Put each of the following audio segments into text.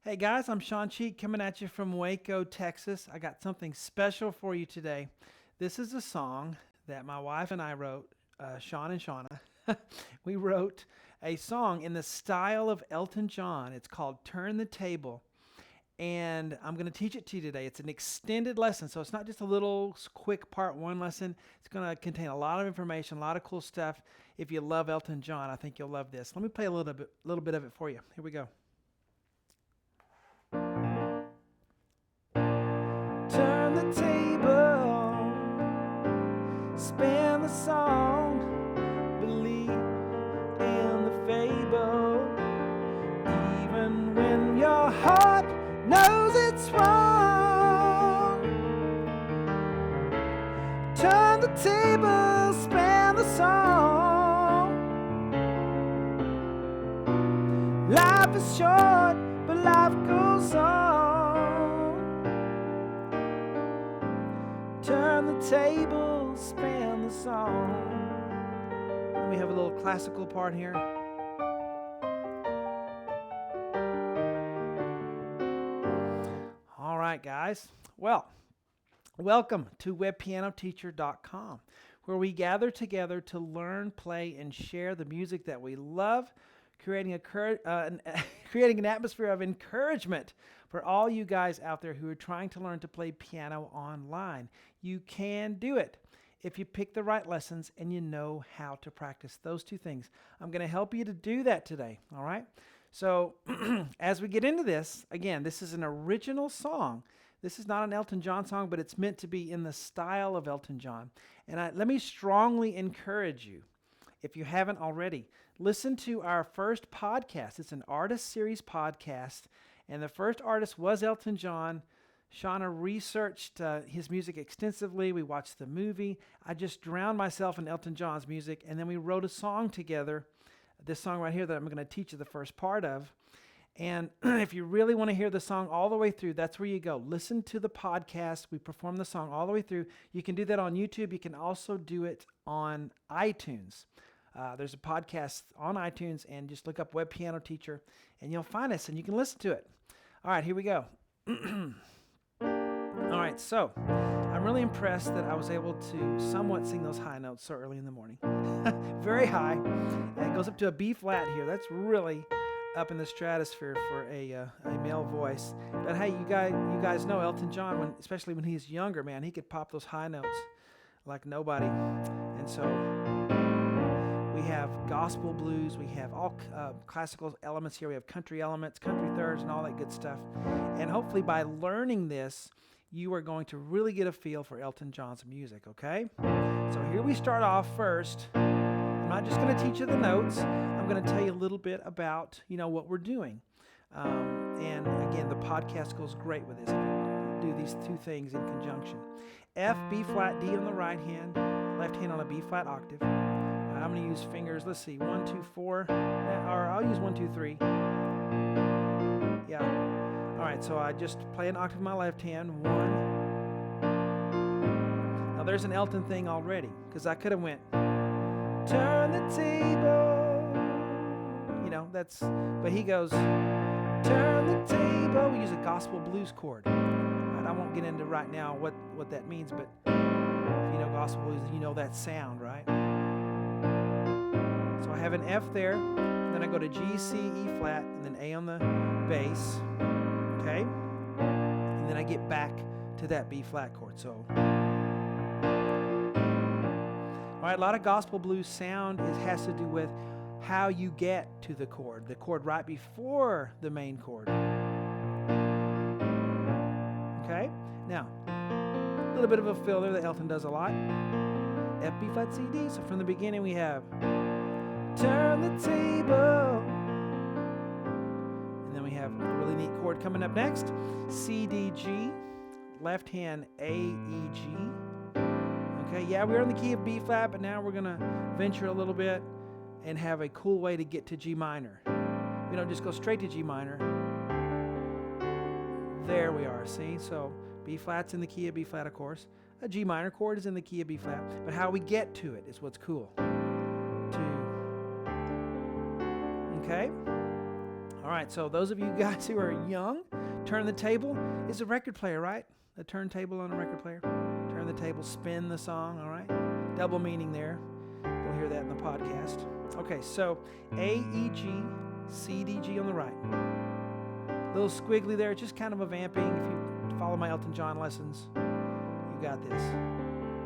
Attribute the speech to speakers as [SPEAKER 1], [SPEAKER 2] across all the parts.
[SPEAKER 1] Hey guys, I'm Shawn coming at you from Waco, Texas. I got something special for you today. This is a song that my wife and I wrote, Shawn and Shauna. We wrote a song in the style of Elton John. It's called Turn the Table. And I'm going to teach it to you today. It's an extended lesson, so it's not just a little quick part one lesson. It's going to contain a lot of information, a lot of cool stuff. If you love Elton John, I think you'll love this. Let me play a little bit of it for you. Here we go. Turn the table, spin the song, believe in the fable, even when your heart knows it's wrong. Turn the table, spin the song. Life is short, but life goes on. Turn the table, spin the song. Let me have a little classical part here. All right, guys. Well, welcome to webpianoteacher.com, where we gather together to learn, play, and share the music that we love, creating an atmosphere of encouragement for all you guys out there who are trying to learn to play piano online. You can do it if you pick the right lessons and you know how to practice those two things. I'm going to help you to do that today, all right? So as we get into this, again, this is an original song. This is not an Elton John song, but it's meant to be in the style of Elton John. And let me strongly encourage you, if you haven't already, listen to our first podcast. It's an artist series podcast, and the first artist was Elton John. Shauna researched his music extensively. We watched the movie. I just drowned myself in Elton John's music, and then we wrote a song together, this song right here that I'm going to teach you the first part of. And if you really want to hear the song all the way through, that's where you go. Listen to the podcast. We perform the song all the way through. You can do that on YouTube. You can also do it on iTunes. There's a podcast on iTunes, and just look up Web Piano Teacher, and you'll find us, and you can listen to it. All right, here we go. All right, so I'm really impressed that I was able to somewhat sing those high notes so early in the morning. Very high. And it goes up to a B flat here. That's really up in the stratosphere for a male voice. But hey, you guys know Elton John, especially when he's younger, man, he could pop those high notes like nobody. And so we have gospel blues, we have all classical elements here, we have country elements, country thirds, and all that good stuff. And hopefully by learning this, you are going to really get a feel for Elton John's music, okay? So here we start off first. I'm not just going to teach you the notes. I'm going to tell you a little bit about, what we're doing. And again, the podcast goes great with this. If you do these two things in conjunction. F, B flat, D on the right hand, left hand on a B flat octave. I'm going to use fingers, let's see, 1, 2, 4, or I'll use 1, 2, 3. Yeah. All right, so I just play an octave in my left hand, 1. Now there's an Elton thing already, because I could have went, turn the table. But he goes, turn the table. We use a gospel blues chord. Right, I won't get into right now what that means, but if you know gospel blues, you know that sound, right? So I have an F there, then I go to G, C, E flat, and then A on the bass, okay? And then I get back to that B flat chord, so. All right, a lot of gospel blues sound has to do with how you get to the chord right before the main chord. Okay? Now, a little bit of a filler that Elton does a lot. F, B flat, C, D. So from the beginning we have turn the table. And then we have a really neat chord coming up next. C, D, G. Left hand A, E, G. Okay, yeah, we're in the key of B flat, but now we're going to venture a little bit and have a cool way to get to G minor. We don't just go straight to G minor. There we are, see? So B flat's in the key of B flat, of course. A G minor chord is in the key of B flat, but how we get to it is what's cool. Okay? All right, so those of you guys who are young, turn the table is a record player, right? The turntable on a record player. Turn the table, spin the song, all right? Double meaning there. You'll hear that in the podcast. Okay, so A, E, G, C, D, G on the right. Little squiggly there, just kind of a vamping. If you follow my Elton John lessons, you got this.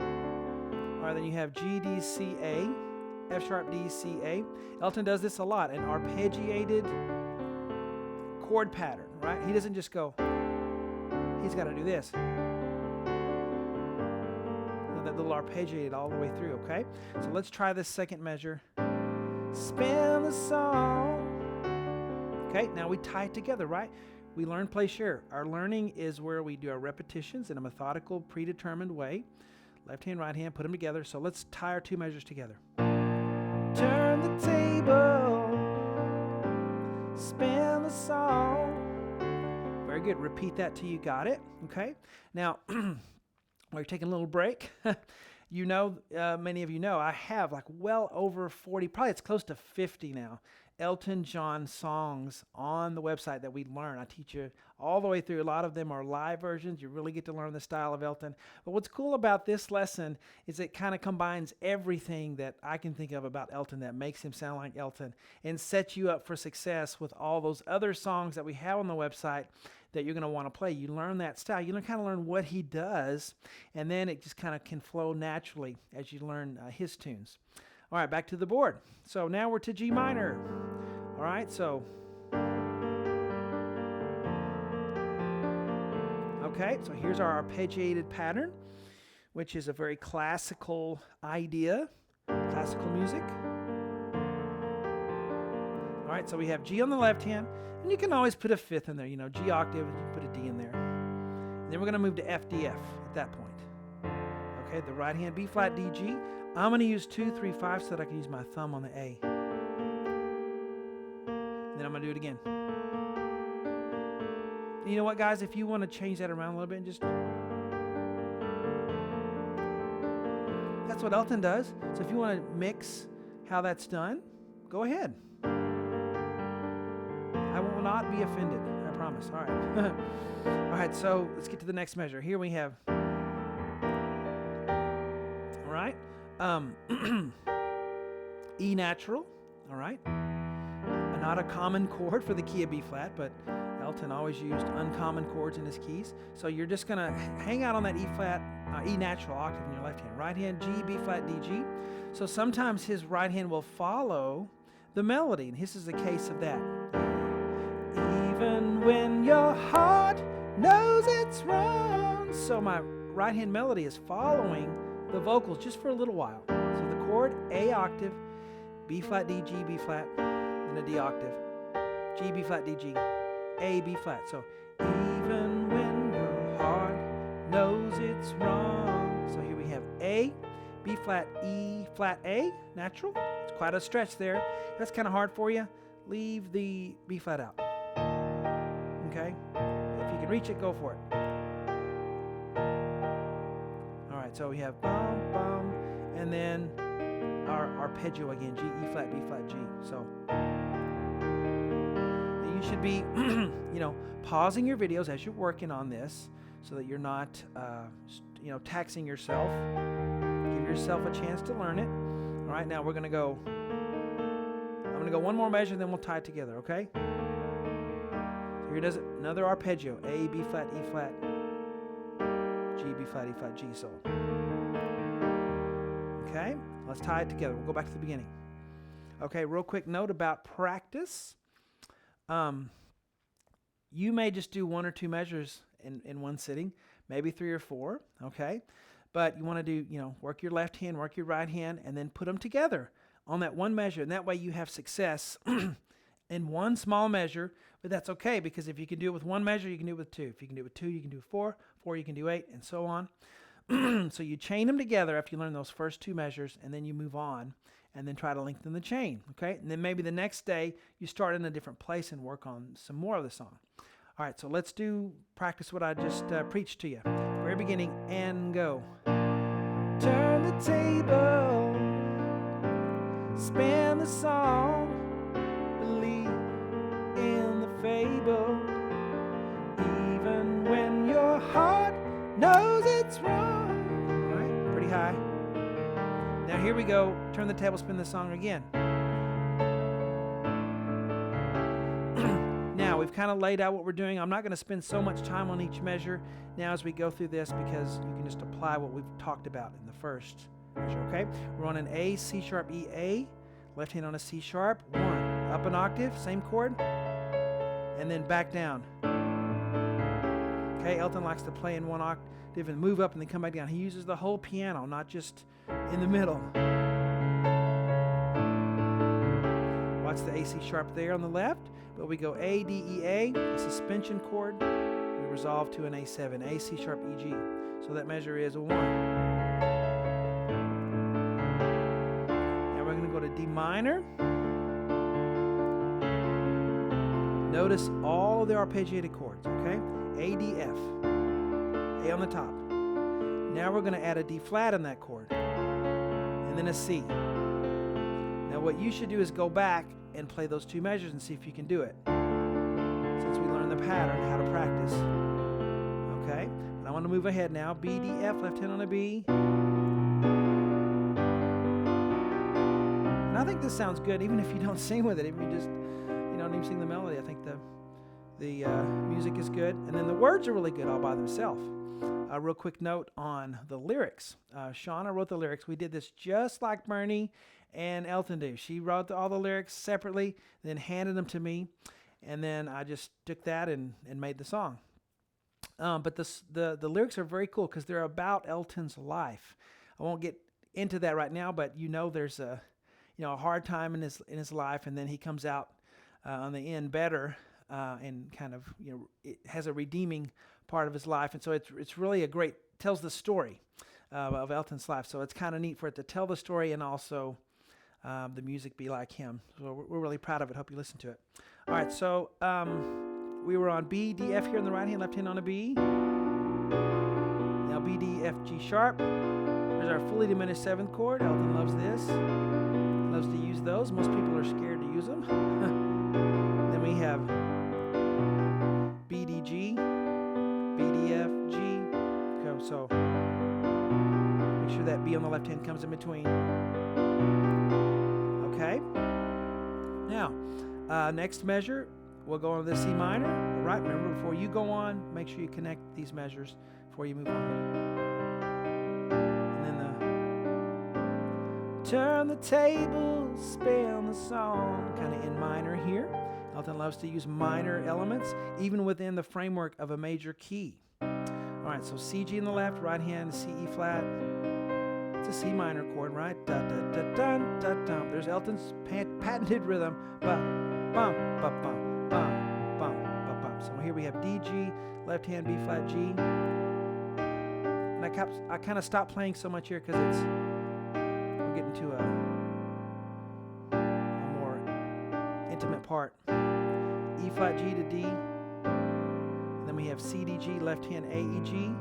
[SPEAKER 1] All right, then you have G, D, C, A, F sharp, D, C, A. Elton does this a lot, an arpeggiated chord pattern, right? He doesn't just go, he's got to do this. That little arpeggiated all the way through, okay? So let's try this second measure. Spin the song. Okay, now we tie it together, right? We learn, play, share. Our learning is where we do our repetitions in a methodical, predetermined way. Left hand, right hand, put them together. So let's tie our two measures together. Turn the table. Spin the song. Very good. Repeat that till you got it, okay? Now, we're taking a little break. You know, many of you know, I have like well over 40, probably it's close to 50 now, Elton John songs on the website that we learn. I teach you all the way through. A lot of them are live versions. You really get to learn the style of Elton. But what's cool about this lesson is it kind of combines everything that I can think of about Elton that makes him sound like Elton and sets you up for success with all those other songs that we have on the website that you're going to want to play. You learn that style. You kind of learn what he does, and then it just kind of can flow naturally as you learn his tunes. All right, back to the board. So now we're to G minor. All right, so. Okay, so here's our arpeggiated pattern, which is a very classical idea, classical music. All right, so we have G on the left hand, and you can always put a fifth in there, you know, G octave, you can put a D in there. And then we're going to move to F, D, F at that point. Okay, the right hand, B flat, D, G. I'm going to use 2, 3, 5 so that I can use my thumb on the A. And then I'm going to do it again. You know what, guys? If you want to change that around a little bit and just... That's what Elton does. So if you want to mix how that's done, go ahead. I will not be offended. I promise. All right. All right, so let's get to the next measure. Here we have... All right. E natural, all right? Not a common chord for the key of B flat, but Elton always used uncommon chords in his keys. So you're just gonna hang out on that E flat, E natural octave in your left hand. Right hand, G, B flat, D, G. So sometimes his right hand will follow the melody, and this is a case of that. Even when your heart knows it's wrong. So my right hand melody is following the vocals just for a little while. So the chord, A octave, B flat, D, G, B flat, and a D octave. G, B flat, D, G, A, B flat. So even when your heart knows it's wrong. So here we have A, B flat, E flat, A, natural. It's quite a stretch there. If that's kind of hard for you, leave the B flat out. Okay? If you can reach it, go for it. So we have bum, bum, and then our arpeggio again, G, E flat, B flat, G. So you should be, pausing your videos as you're working on this so that you're not, taxing yourself. Give yourself a chance to learn it. All right, now I'm going to go one more measure, then we'll tie it together, okay? So here does it, another arpeggio, A, B flat, E flat, G, B flat, E flat, G, so. Okay, let's tie it together. We'll go back to the beginning. Okay, real quick note about practice. You may just do 1 or 2 measures in one sitting, maybe 3 or 4, okay? But you want to do, work your left hand, work your right hand, and then put them together on that one measure. And that way you have success in one small measure, but that's okay because if you can do it with one measure, you can do it with 2. If you can do it with 2, you can do 4. 4, you can do 8, and so on. So you chain them together after you learn those first 2 measures, and then you move on, and then try to lengthen the chain, okay? And then maybe the next day, you start in a different place and work on some more of the song. All right, so let's practice what I just preached to you. Very beginning, and go. Turn the table, spin the song, believe in knows it's wrong. All right, pretty high. Now here we go. Turn the table, spin the song again. Now we've kind of laid out what we're doing. I'm not going to spend so much time on each measure now as we go through this, because you can just apply what we've talked about in the first measure, okay? We're on an A, C sharp, E, A. Left hand on a C sharp. 1. Up an octave, same chord. And then back down. Okay, Elton likes to play in 1 octave and move up and then come back down. He uses the whole piano, not just in the middle. Watch the A, C sharp there on the left. But we go A, D, E, A, a suspension chord. We resolve to an A7, A, C sharp, E, G. So that measure is a 1. Now we're going to go to D minor. Notice all of the arpeggiated chords, okay? A, D, F. A on the top. Now we're going to add a D flat in that chord. And then a C. Now what you should do is go back and play those 2 measures and see if you can do it. Since we learned the pattern, how to practice. Okay? And I want to move ahead now. B, D, F, left hand on a B. And I think this sounds good, even if you don't sing with it. If you just, don't even sing the melody, I think the music is good. And then the words are really good all by themselves. A real quick note on the lyrics. Shawn wrote the lyrics. We did this just like Bernie and Elton do. She wrote all the lyrics separately, then handed them to me, and then I just took that and made the song. But the lyrics are very cool because they're about Elton's life. I won't get into that right now, but there's a hard time in his life, and then he comes out on the end better, and kind of it has a redeeming part of his life, and so it's really tells the story of Elton's life. So it's kind of neat for it to tell the story and also the music be like him. So we're really proud of it. Hope you listen to it. All right, so we were on B, D, F here in the right hand, left hand on a B. Now B, D, F, G sharp. There's our fully diminished 7th chord. Elton loves this. He loves to use those. Most people are scared to use them. Then we have B, D, G, B, D, F, G. Okay, so make sure that B on the left hand comes in between. Okay. Now, next measure, we'll go on to the C minor. But right, remember, before you go on, make sure you connect these measures before you move on. And then turn the table, spin the song, kind of in minor here. Elton loves to use minor elements, even within the framework of a major key. All right, so C, G in the left, right hand, C, E flat. It's a C minor chord, right? Da, da, da, dun, da, dun. There's Elton's patented rhythm. Bum, bum, bum, bum, bum, bum, bum, bum. So here we have D, G, left hand, B flat, G. And I kind of stopped playing so much here because we're getting to a more intimate part. E flat, G to D. And then we have C, D, G, left hand, A, E, G.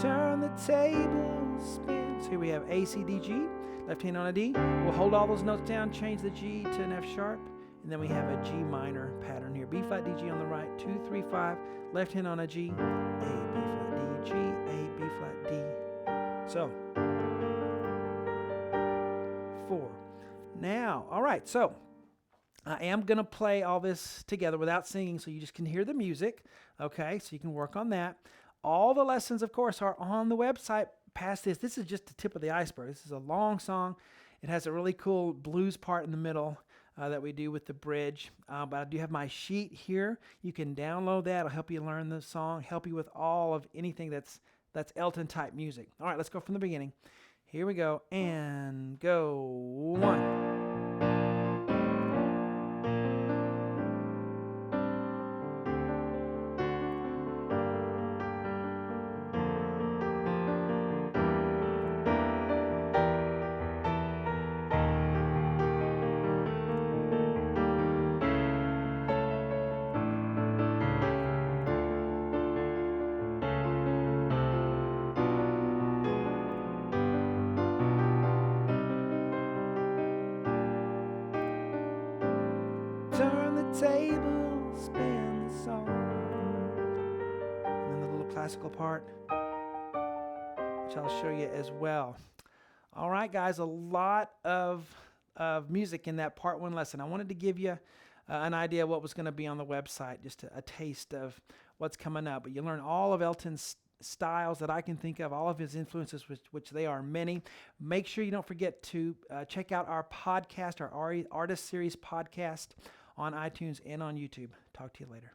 [SPEAKER 1] Turn the table, spin. So here we have A, C, D, G, left hand on a D. We'll hold all those notes down, change the G to an F sharp, and then we have a G minor pattern here. B flat, D, G on the right, 2, 3, 5, left hand on a G, A, B flat, D, G, A, B flat, D. So, 4. Now, all right, so I am going to play all this together without singing so you just can hear the music, okay? So you can work on that. All the lessons, of course, are on the website past this. This is just the tip of the iceberg. This is a long song. It has a really cool blues part in the middle that we do with the bridge. But I do have my sheet here. You can download that. It'll help you learn the song, help you with all of anything that's Elton-type music. All right, let's go from the beginning. Here we go. And go. 1. Turn the table, spin the song. And then the little classical part. which I'll show you as well. All right, guys, a lot of music in that part 1 lesson. I wanted to give you an idea of what was going to be on the website, just a taste of what's coming up. But you learn all of Elton's styles that I can think of, all of his influences, which they are many. Make sure you don't forget to check out our podcast, our Artist Series podcast on iTunes and on YouTube. Talk to you later.